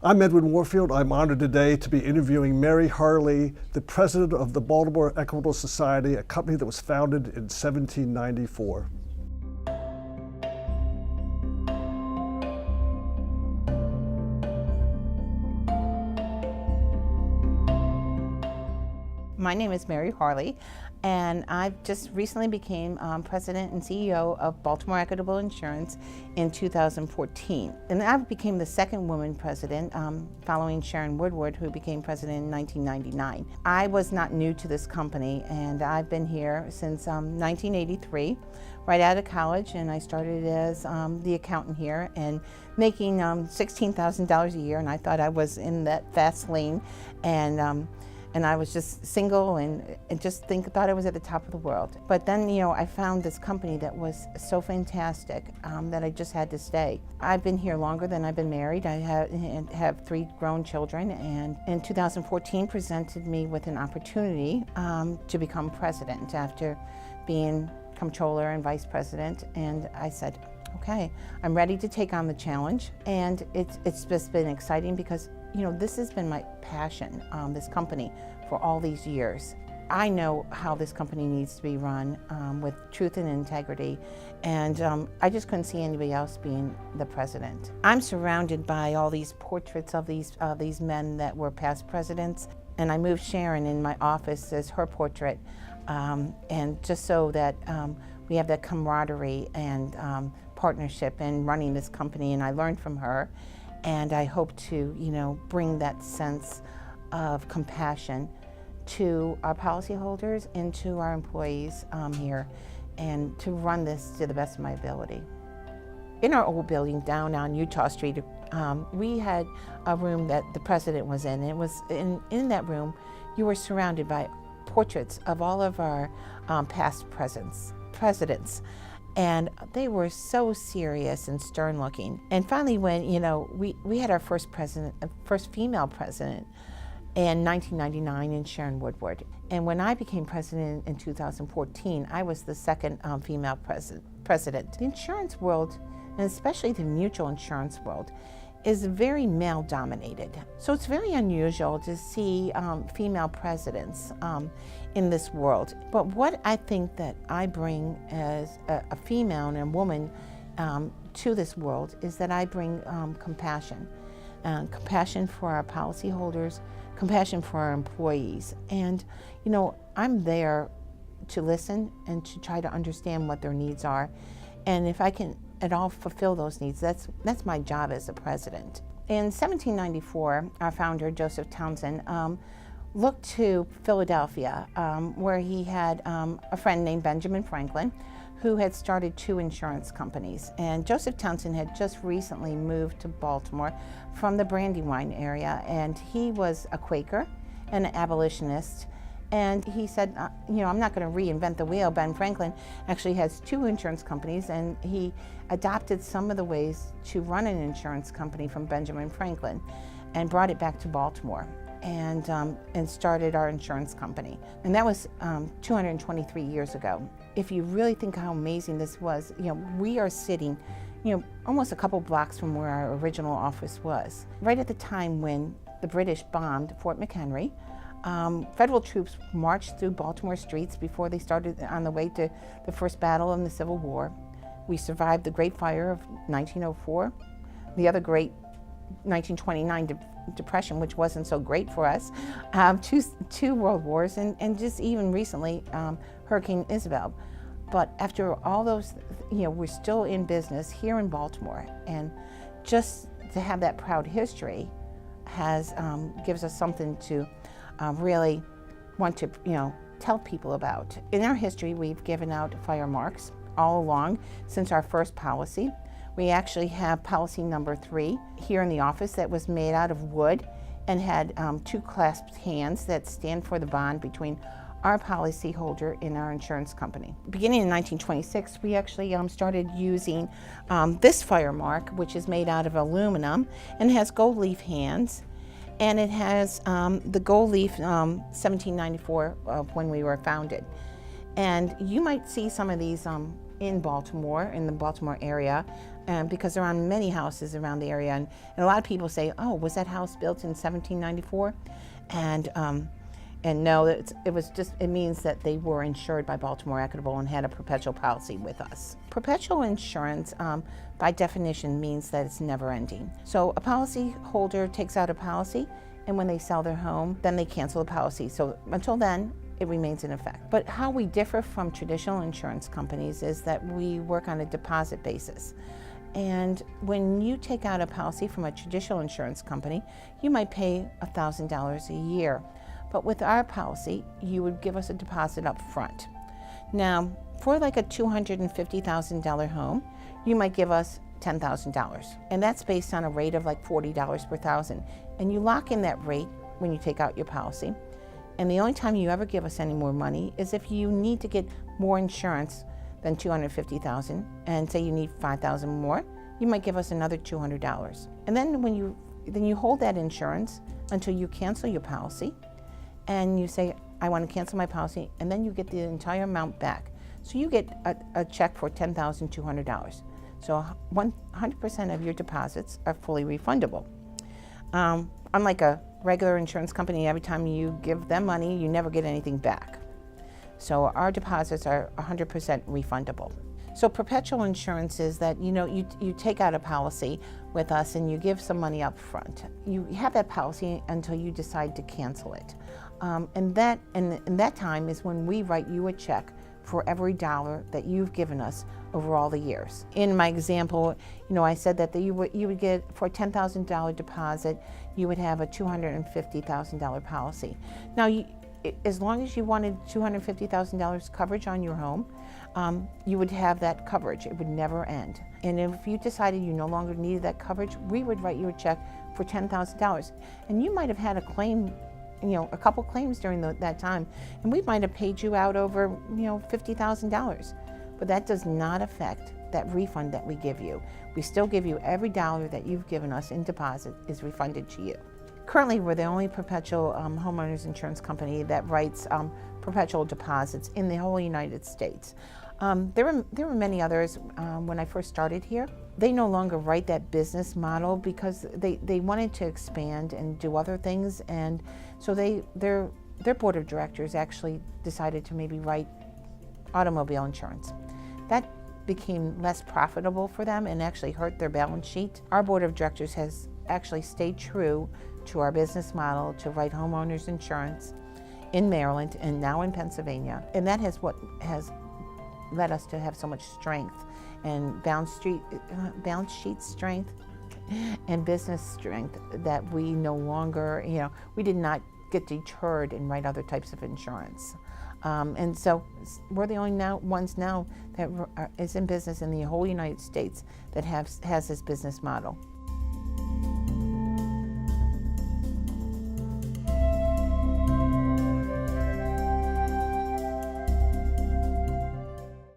I'm Edwin Warfield. I'm honored today to be interviewing Mary Harlee, the president of the Baltimore Equitable Society, a company that was founded in 1794. My name is Mary Harlee, and I've just recently became president and CEO of Baltimore Equitable Insurance in 2014. And I became the second woman president following Sharon Woodward, who became president in 1999. I was not new to this company, and I've been here since 1983, right out of college, and I started as the accountant here and making $16,000 a year, and I thought I was in that fast lane, and I was just single and thought I was at the top of the world. But then, I found this company that was so fantastic that I just had to stay. I've been here longer than I've been married. I have 3 grown children, and in 2014 presented me with an opportunity to become president after being comptroller and vice president. And I said, okay, I'm ready to take on the challenge. And it's just been exciting because this has been my passion, this company, for all these years. I know how this company needs to be run with truth and integrity, and I just couldn't see anybody else being the president. I'm surrounded by all these portraits of these men that were past presidents, and I moved Sharon in my office as her portrait, and just so that we have that camaraderie and partnership in running this company, and I learned from her. And I hope to, bring that sense of compassion to our policyholders and to our employees here, and to run this to the best of my ability. In our old building down on Utah Street, we had a room that the president was in. It was in that room, you were surrounded by portraits of all of our past presidents. And they were so serious and stern looking. And finally, when we had our first female president in 1999 in Sharon Woodward. And when I became president in 2014, I was the second female president. The insurance world, and especially the mutual insurance world, is very male dominated. So it's very unusual to see female presidents in this world. But what I think that I bring as a female and a woman to this world is that I bring compassion. Compassion for our policyholders, compassion for our employees. And I'm there to listen and to try to understand what their needs are. And if I can at all fulfill those needs, that's my job as a president. In 1794, our founder, Joseph Townsend, looked to Philadelphia, where he had a friend named Benjamin Franklin, who had started 2 insurance companies. And Joseph Townsend had just recently moved to Baltimore from the Brandywine area, and he was a Quaker and an abolitionist. And he said, I'm not going to reinvent the wheel. Ben Franklin actually has 2 insurance companies, and he adopted some of the ways to run an insurance company from Benjamin Franklin and brought it back to Baltimore and started our insurance company. And that was 223 years ago. If you really think how amazing this was, we are sitting almost a couple blocks from where our original office was. Right at the time when the British bombed Fort McHenry, federal troops marched through Baltimore streets before they started on the way to the first battle in the Civil War. We survived the Great Fire of 1904, the other great 1929 Depression, which wasn't so great for us, 2 world wars, and just even recently Hurricane Isabel. But after all those, we're still in business here in Baltimore, and just to have that proud history gives us something to really want to tell people about. In our history, we've given out fire marks all along since our first policy. We actually have policy number 3 here in the office that was made out of wood and had 2 clasped hands that stand for the bond between our policyholder and our insurance company. Beginning in 1926, we actually started using this fire mark, which is made out of aluminum and has gold leaf hands. And it has the gold leaf 1794 when we were founded. And you might see some of these in Baltimore, in the Baltimore area, and because there are many houses around the area, and a lot of people say, oh, was that house built in 1794? And no, it means that they were insured by Baltimore Equitable and had a perpetual policy with us. Perpetual insurance, by definition, means that it's never ending. So a policy holder takes out a policy, and when they sell their home, then they cancel the policy. So until then, it remains in effect. But how we differ from traditional insurance companies is that we work on a deposit basis. And when you take out a policy from a traditional insurance company, you might pay $1,000 a year. But with our policy, you would give us a deposit up front. Now, for like a $250,000 home, you might give us $10,000. And that's based on a rate of like $40 per thousand. And you lock in that rate when you take out your policy. And the only time you ever give us any more money is if you need to get more insurance than $250,000, and say you need $5,000 more, you might give us another $200. And then when you hold that insurance until you cancel your policy, and you say, I want to cancel my policy, and then you get the entire amount back. So you get a check for $10,200. So 100% of your deposits are fully refundable. Unlike a regular insurance company, every time you give them money, you never get anything back. So our deposits are 100% refundable. So perpetual insurance is that you take out a policy with us and you give some money up front. You have that policy until you decide to cancel it. And that time is when we write you a check for every dollar that you've given us over all the years. In my example, I said that you would get, for a $10,000 deposit, you would have a $250,000 policy. Now, as long as you wanted $250,000 coverage on your home, you would have that coverage. It would never end. And if you decided you no longer needed that coverage, we would write you a check for $10,000. And you might have had a claim, a couple claims during that time, and we might have paid you out over, $50,000. But that does not affect that refund that we give you. We still give you every dollar that you've given us in deposit is refunded to you. Currently, we're the only perpetual homeowners insurance company that writes perpetual deposits in the whole United States. There were many others when I first started here. They no longer write that business model because they wanted to expand and do other things, and so their board of directors actually decided to maybe write automobile insurance. That became less profitable for them and actually hurt their balance sheet. Our board of directors has actually stayed true to our business model to write homeowners insurance in Maryland and now in Pennsylvania, and that has what has led us to have so much strength and balance sheet strength and business strength that we no longer, we did not get deterred and write other types of insurance. And so we're the only ones now that is in business in the whole United States that has this business model.